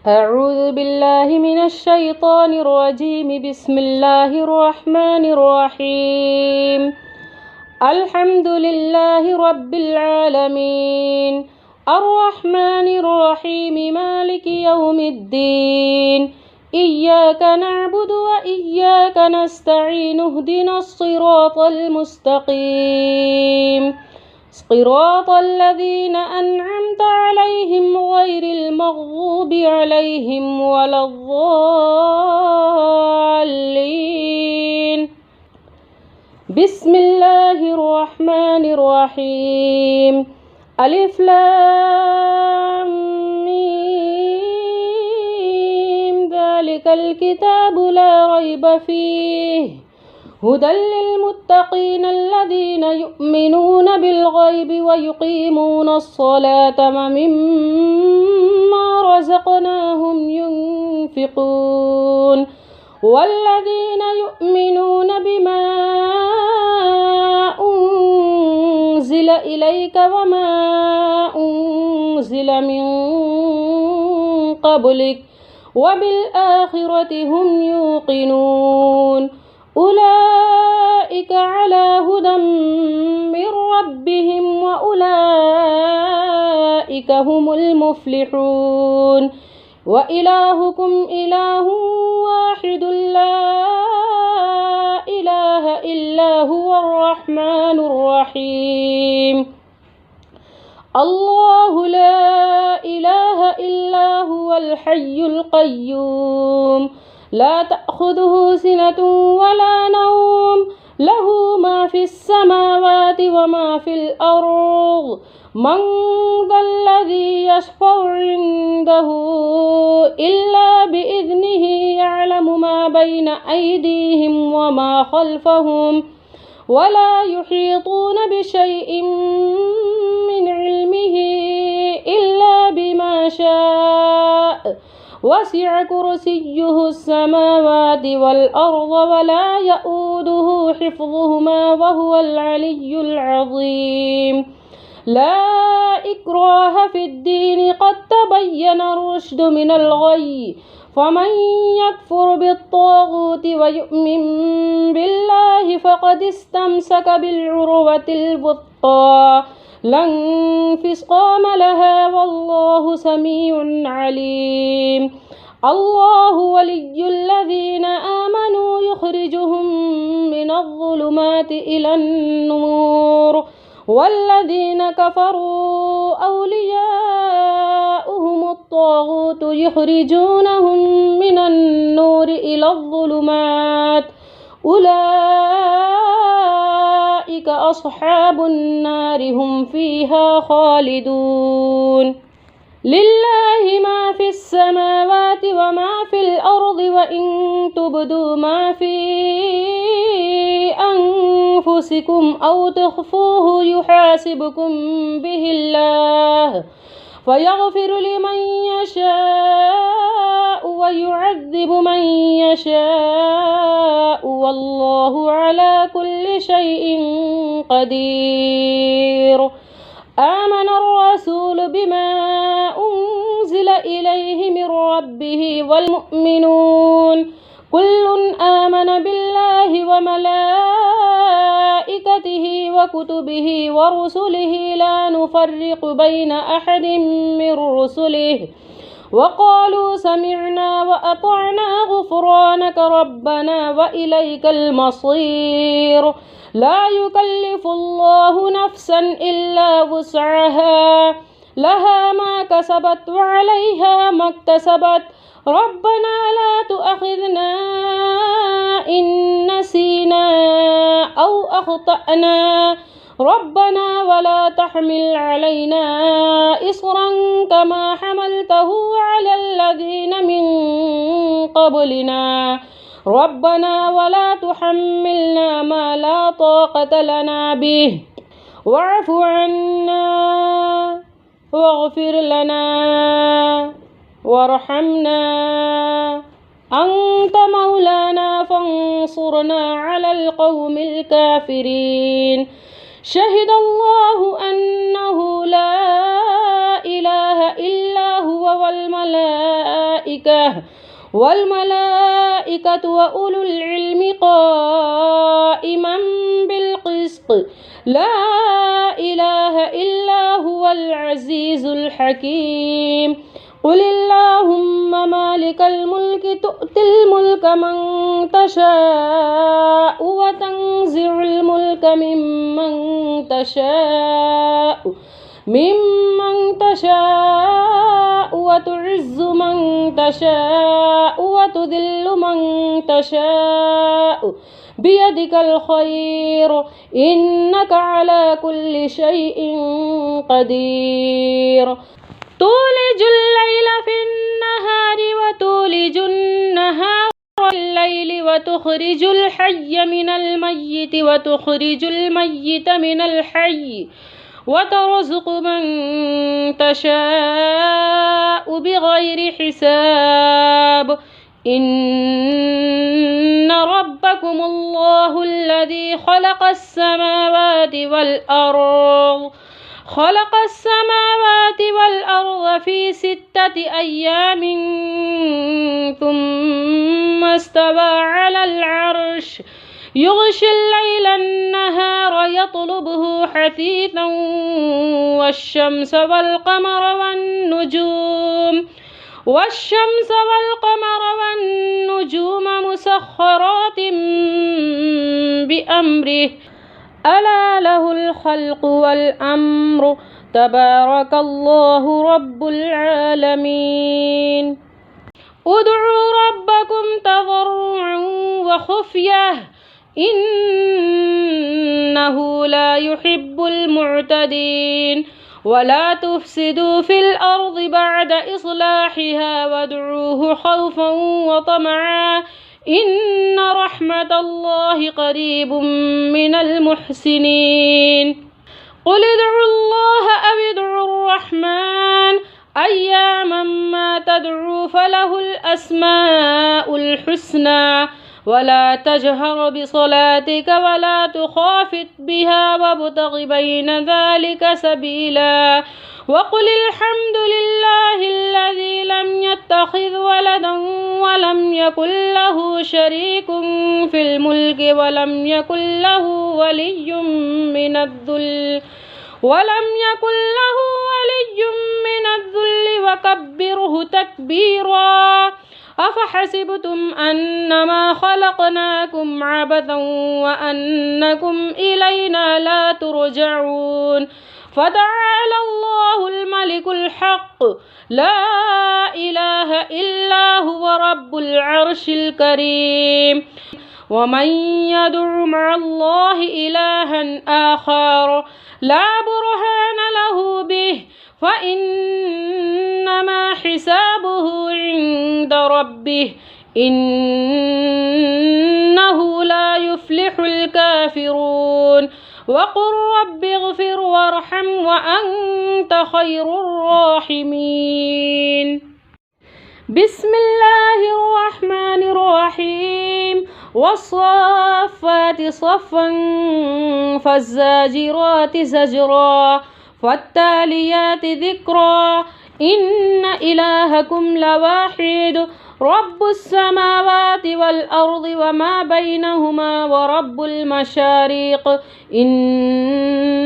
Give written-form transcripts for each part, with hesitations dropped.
أعوذ بالله من الشيطان الرجيم. بسم الله الرحمن الرحيم. الحمد لله رب العالمين، الرحمن الرحيم، مالك يوم الدين. إياك نعبد وإياك نستعين. اهدنا الصراط المستقيم، صراط الذين أنعمت عليهم غير المغضوب عليهم ولا الضالين. بسم الله الرحمن الرحيم. ألف لام ميم. ذلك الكتاب لا ريب فيه هدى للمتقين الذين يؤمنون بالغيب ويقيمون الصلاة ومما رزقناهم ينفقون والذين يؤمنون بما أنزل إليك وما أنزل من قبلك وبالآخرة هم يوقنون. أولئك على هدى من ربهم وأولئك هم المفلحون. وإلهكم إله واحد لا إله إلا هو الرحمن الرحيم. الله لا إله إلا هو الحي القيوم، لا تأخذه سنة ولا نوم، له ما في السماوات وما في الأرض. من ذا الذي يشفع عنده إلا بإذنه، يعلم ما بين أيديهم وما خلفهم ولا يحيطون بشيء من علمه إلا بما شاء. وسع كرسيه السماوات والأرض ولا يؤوده حفظهما وهو العلي العظيم. لا إكراه في الدين، قد تبين الرشد من الغي. فمن يكفر بالطاغوت ويؤمن بالله فقد استمسك بالعروة الوثقى لا انفصام لها، والله سميع عليم. الله ولي الذين آمنوا يخرجهم من الظلمات إلى النور، والذين كفروا أولياؤهم الطاغوت يخرجونهم من النور إلى الظلمات. أولئك أصحاب النار، هم فيها خالدون. لله ما في السماوات وما في الأرض، وإن تبدوا ما في أنفسكم أو تخفوه يحاسبكم به الله، فيغفر لمن يشاء ويعذب من يشاء، والله على كل شيء قدير. آمن الرسول بما أنزل إليه من ربه والمؤمنون كل آمن بالله وملائكته وكتبه ورسله لا نفرق بين أحد من رسله، وقالوا سمعنا وأطعنا غفرانك ربنا وإليك المصير. لا يكلف الله نفسا إلا وسعها، لها ما كسبت وعليها ما اكتسبت. ربنا لا تؤاخذنا إن نسينا أو أخطأنا، ربنا ولا تحمل علينا إصرا كما حملته على الذين من قبلنا، ربنا ولا تحملنا ما لا طاقة لنا به، واعف عنا واغفر لنا وارحمنا، أنت مولانا فانصرنا على القوم الكافرين. شهد الله أنه لا إله إلا هو والملائكة والملائكة وأولو العلم قائما بالقسط لا إله إلا هو العزيز الحكيم قل اللهم مالك الملك تؤتي الملك من تشاء وتنزع الملك ممن تشاء وتعز من تشاء وتذل من تشاء بيدك الخير إنك على كل شيء قدير تولج الليل في النهار وتولج النهار في الليل وتخرج الحي من الميت وتخرج الميت من الحي وترزق من تشاء بغير حساب إن ربكم الله الذي خلق السماوات والأرض في 6 أيام ثم استوى على العرش يغشي الليل النهار يطلبه حثيثا والشمس والقمر والنجوم مسخرات بأمره ألا له الخلق والأمر تبارك الله رب العالمين ادعوا ربكم تضرعا وخفية إنه لا يحب المعتدين ولا تفسدوا في الأرض بعد إصلاحها وادعوه خوفا وطمعا إن رحمة الله قريب من المحسنين قل ادعوا الله أو ادعوا الرحمن أياما ما تدعوا فله الأسماء الحسنى ولا تجهر بصلاتك ولا تخافت بها وابتغ بين ذلك سبيلا وقل الحمد لله الذي لم يتخذ ولدا ولم يكن له شريك في الملك ولم يكن له ولي من الذل وكبره تكبيرا أفحسبتم أنما خلقناكم عبثا وأنكم إلينا لا ترجعون فتعالى الله الملك الحق لا إله إلا هو رب العرش الكريم ومن يدع مع الله إلها آخر لا برهان له به فإنما حسابه عند ربه إنه لا يفلح الكافرون وقل رب اغفر وارحم وأنت خير الراحمين بسم الله الرحمن الرحيم والصافات صفا فالزاجرات زجرا فالتاليات ذكرا إن إلهكم لواحد رب السماوات والأرض وما بينهما ورب المشارق إنا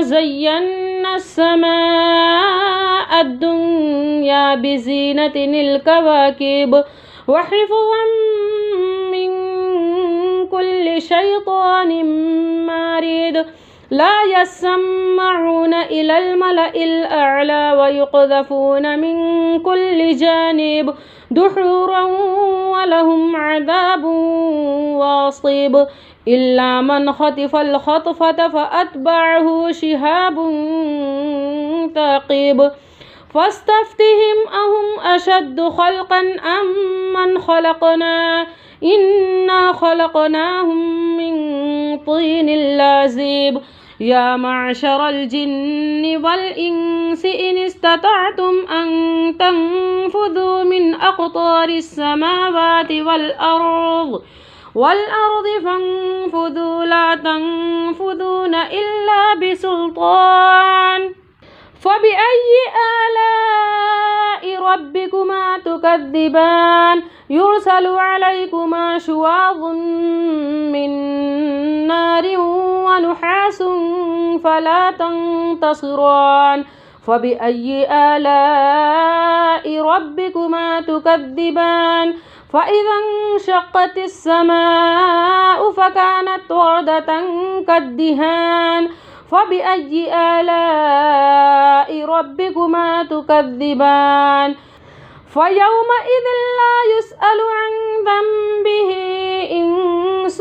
زينا السماء الدنيا بزينة الكواكب وحفظا من كل شيطان مارد لا يسمعون إلى الملأ الأعلى ويقذفون من كل جانب دحورا ولهم عذاب واصب إلا من خطف الخطفة فأتبعه شهاب ثاقب فاستفتهم أهم أشد خلقا أم من خلقنا إنا خلقناهم من طين لازب يا معشر الجن والإنس إن استطعتم أن تنفذوا من أقطار السماوات والأرض فانفذوا لا تنفذون إلا بسلطان فبأي آلاء ربكما تكذبان يرسل عليكما شواظ من نار ونحاس فلا تنتصران فبأي آلاء ربكما تكذبان فإذا انشقت السماء فكانت وردة كالدهان فبأي آلاء ربكما تكذبان فيومئذ لا يسأل عن ذنبه إنس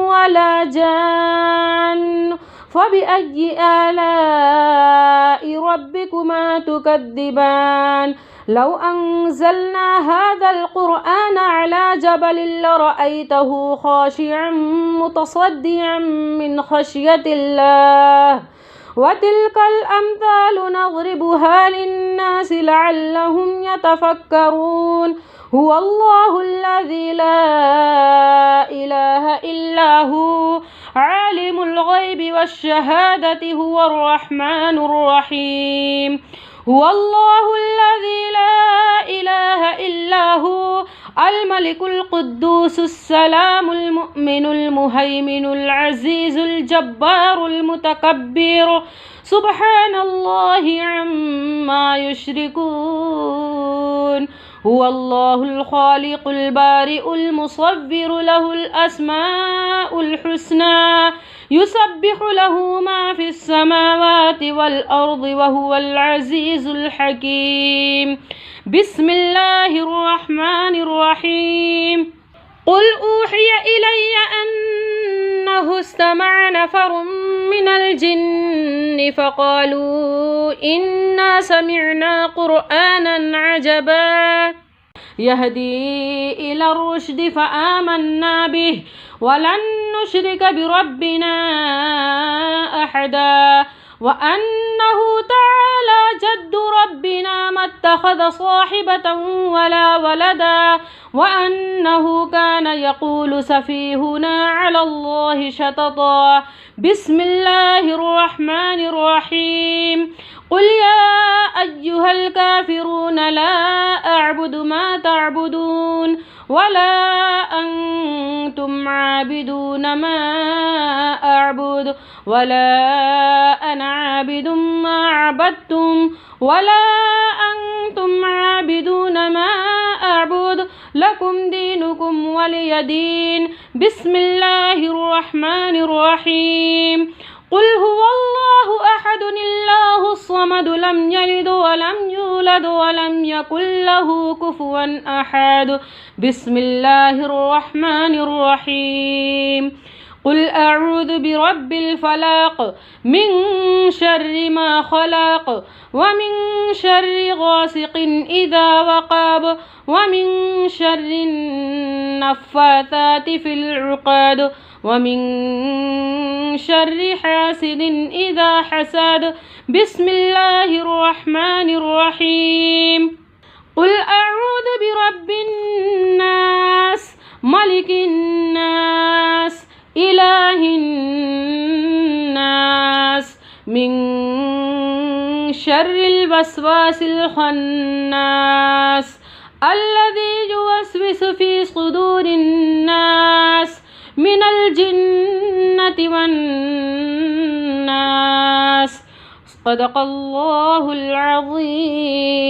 ولا جان فبأي آلاء ربكما تكذبان لو أنزلنا هذا القرآن على جبل لرأيته خاشعا متصدعا من خشية الله وتلك الأمثال نضربها للناس لعلهم يتفكرون هو الله الذي لا إله إلا هو عالم الغيب والشهادة هو الرحمن الرحيم هو الله الذي لا إله إلا هو الملك القدوس السلام المؤمن المهيمن العزيز الجبار المتكبر سبحان الله عما يشركون هو الله الخالق البارئ المصور له الأسماء الحسنى يسبح له ما في السماوات والأرض وهو العزيز الحكيم بسم الله الرحمن الرحيم قل أوحي إلي أنه استمع نفر من الجن فقالوا إنا سمعنا قرآنا عجبا يهدي إلى الرشد فآمنا به ولن نشرك بربنا أحدا وأنه تعالى جد ربنا ما اتخذ صاحبة ولا ولدا وأنه كان يقول سفيهنا على الله شططا بسم الله الرحمن الرحيم قل يا أيها الكافرون لا أعبد ما تعبدون ولا أنتم عابدون ما أعبد ولا أنا عابد ما عبدتم ولا أنتم عابدون ما أعبد لكم دينكم ولي دين بسم الله الرحمن الرحيم قل هو الله أحد الله الصمد لم يلد ولم يولد ولم يكن له كفوا أحد بسم الله الرحمن الرحيم قل أعوذ برب الفلق من شر ما خلق ومن شر غاسق إذا وقب ومن شر النفاثات في العقد ومن شر حاسد إذا حسد بسم الله الرحمن الرحيم قل أعوذ برب الناس ملك الناس إله الناس من شر الوسواس الخناس الذي يوسوس في صدور الناس من الجنة والناس صدق الله العظيم.